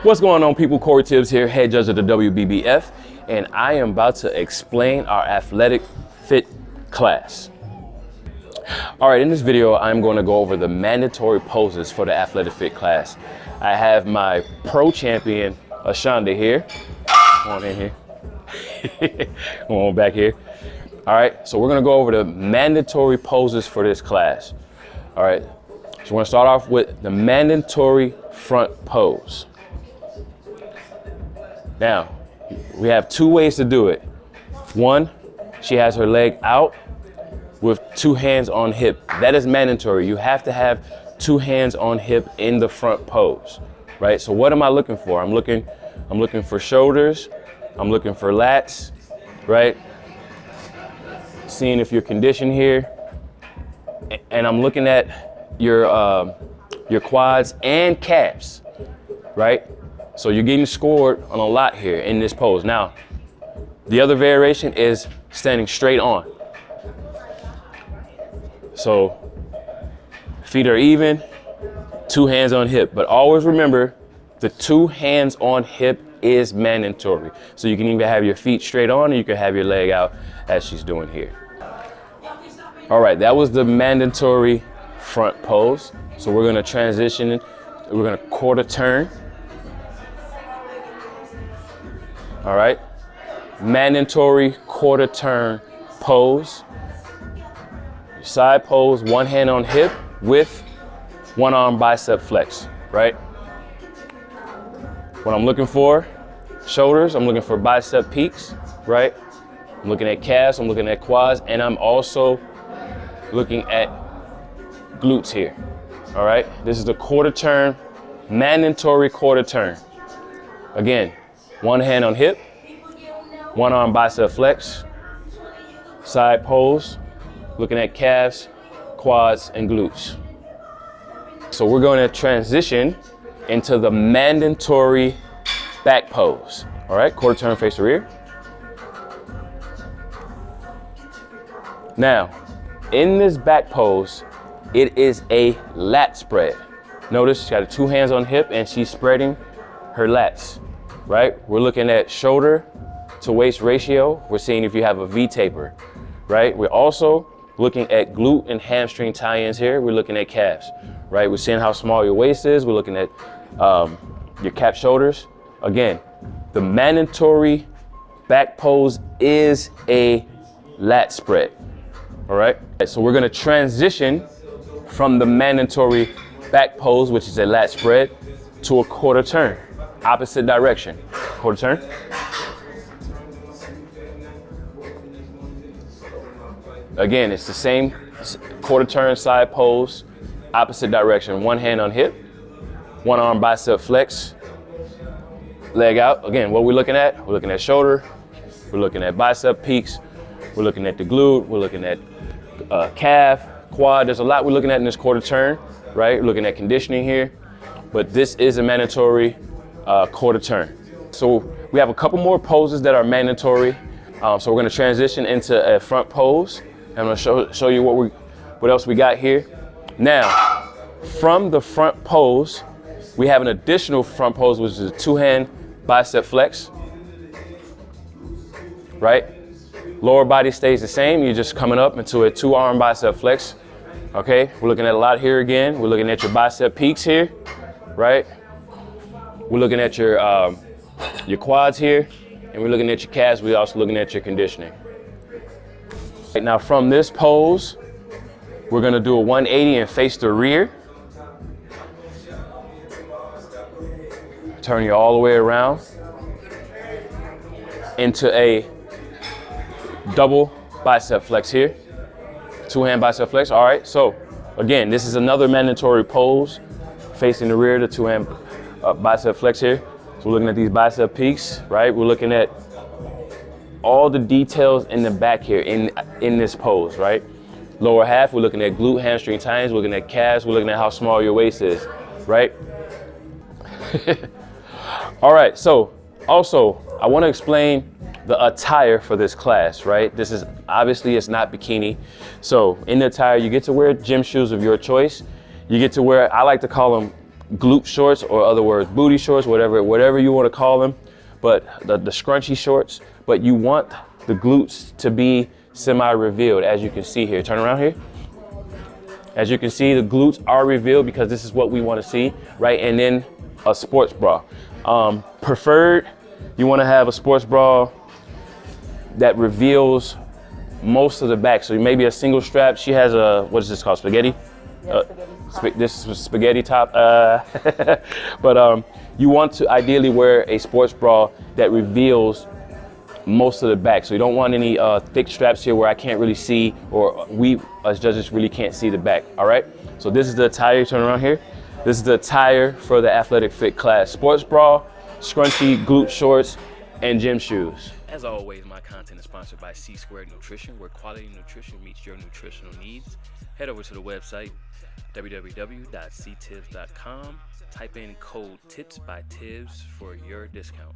What's going on, people? Corry Tibbs here, head judge of the WBBF, and I am about to explain our athletic fit class. All right, in this video, I'm going to go over the mandatory poses for the athletic fit class. I have my pro champion, Ashonda, here. Come on in here. Come on back here. All right, so we're going to go over the mandatory poses for this class. All right, so we're going to start off with the mandatory front pose. Now, we have two ways to do it. One, she has her leg out with two hands on hip. That is mandatory. You have to have two hands on hip in the front pose, right? So what am I looking for? I'm looking for shoulders. I'm looking for lats, right? Seeing if you're conditioned here. And I'm looking at your quads and calves, right? So you're getting scored on a lot here in this pose. Now, the other variation is standing straight on. So feet are even, two hands on hip, but always remember the two hands on hip is mandatory. So you can either have your feet straight on or you can have your leg out as she's doing here. All right, that was the mandatory front pose. So we're gonna transition, we're gonna quarter turn. All right, mandatory quarter turn pose. Side pose, one hand on hip with one arm bicep flex, right? What I'm looking for, shoulders, I'm looking for bicep peaks, right? I'm looking at calves, I'm looking at quads, and I'm also looking at glutes here, all right? This is the quarter turn, mandatory quarter turn. Again, one hand on hip, one arm bicep flex, side pose, looking at calves, quads, and glutes. So we're going to transition into the mandatory back pose. All right, quarter turn face to rear. Now, in this back pose, it is a lat spread. Notice she's got two hands on hip and she's spreading her lats, right? We're looking at shoulder to waist ratio. We're seeing if you have a V taper, right? We're also looking at glute and hamstring tie-ins here. We're looking at calves, right? We're seeing how small your waist is. We're looking at your cap shoulders. Again, the mandatory back pose is a lat spread, all right? So we're gonna transition from the mandatory back pose, which is a lat spread, to a quarter turn, opposite direction. Quarter turn. Again, it's the same quarter turn side pose, opposite direction. One hand on hip, one arm bicep flex, leg out. Again, what we're looking at? We're looking at shoulder, we're looking at bicep peaks, we're looking at the glute, we're looking at calf, quad. There's a lot we're looking at in this quarter turn, right? We're looking at conditioning here, but this is a mandatory quarter turn. So we have a couple more poses that are mandatory. So we're gonna transition into a front pose. I'm gonna show you what else we got here. Now, from the front pose, we have an additional front pose, which is a two-hand bicep flex, right? Lower body stays the same. You're just coming up into a two-arm bicep flex, okay? We're looking at a lot here again. We're looking at your bicep peaks here, right? We're looking at your quads here, and we're looking at your calves. We're also looking at your conditioning. Now from this pose, we're gonna do a 180 and face the rear. Turn you all the way around into a double bicep flex here. Two-hand bicep flex, all right. So again, this is another mandatory pose, facing the rear, the two-hand bicep flex here. So we're looking at these bicep peaks, right? We're looking at all the details in the back here in this pose, right? Lower half, we're looking at glute, hamstring tie-ins, we're looking at calves, we're looking at how small your waist is, right? All right, so also, I wanna explain the attire for this class, right? This is, obviously it's not bikini. So in the attire, you get to wear gym shoes of your choice. You get to wear, I like to call them glute shorts, or other words, booty shorts, whatever you want to call them, but the scrunchy shorts, but you want the glutes to be semi-revealed, as you can see here. Turn around here. As you can see, the glutes are revealed because this is what we want to see, right? And then a sports bra. Preferred, you want to have a sports bra that reveals most of the back. So maybe a single strap. She has a, what is this called, spaghetti? This is spaghetti top. But you want to ideally wear a sports bra that reveals most of the back. So you don't want any thick straps here where I can't really see, or we as judges really can't see the back. All right. So this is the attire. Turn around here. This is the attire for the Athletic Fit class: sports bra, scrunchy glute shorts, and gym shoes. As always, my content is sponsored by C Squared Nutrition, where quality nutrition meets your nutritional needs. Head over to the website www.ctibbs.com. Type in code TIPS by Tibbs for your discount.